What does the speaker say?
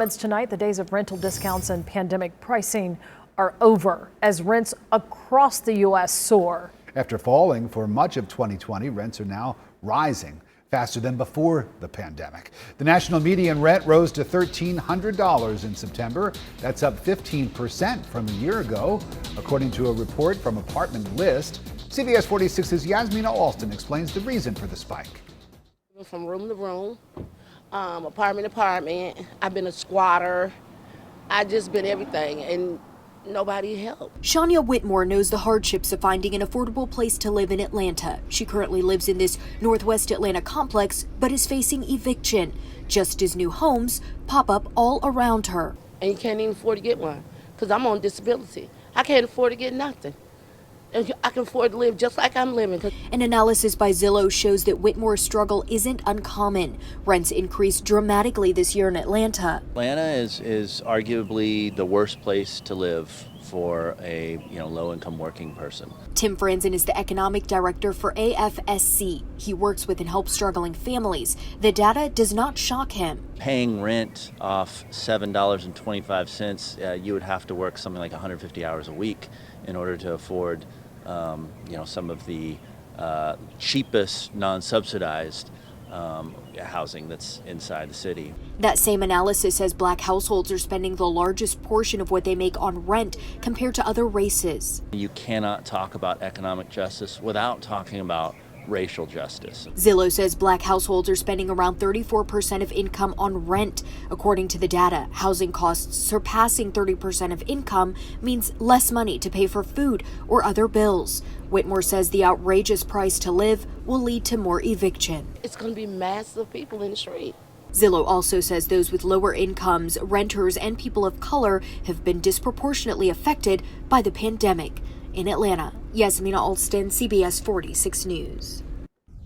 Tonight, the days of rental discounts and pandemic pricing are over as rents across the U.S. soar. After falling for much of 2020, rents are now rising faster than before the pandemic. The national median rent rose to $1,300 in September. That's up 15% from a year ago, according to a report from Apartment List. CBS 46's Yasmina Alston explains the reason for the spike. From room to room, apartment to apartment. I've been a squatter. I just been everything, and nobody helped. Shania Whitmore knows the hardships of finding an affordable place to live in Atlanta. She currently lives in this Northwest Atlanta complex, but is facing eviction, just as new homes pop up all around her. And you can't even afford to get one, because I'm on disability. I can't afford to get nothing. And I can afford to live just like I'm living. An analysis by Zillow shows that Whitmore's struggle isn't uncommon. Rents increased dramatically this year in Atlanta. Atlanta is arguably the worst place to live for a low-income working person. Tim Franzen is the economic director for AFSC. He works with and helps struggling families. The data does not shock him. Paying rent off $7.25, you would have to work something like 150 hours a week in order to afford some of the cheapest non-subsidized housing that's inside the city. That same analysis says Black households are spending the largest portion of what they make on rent compared to other races. You cannot talk about economic justice without talking about racial justice. Zillow says Black households are spending around 34% of income on rent. According to the data, housing costs surpassing 30% of income means less money to pay for food or other bills. Whitmore says the outrageous price to live will lead to more eviction. It's going to be massive people in the street. Zillow also says those with lower incomes, renters, and people of color have been disproportionately affected by the pandemic. In Atlanta, Yasmina Alston, CBS 46 News.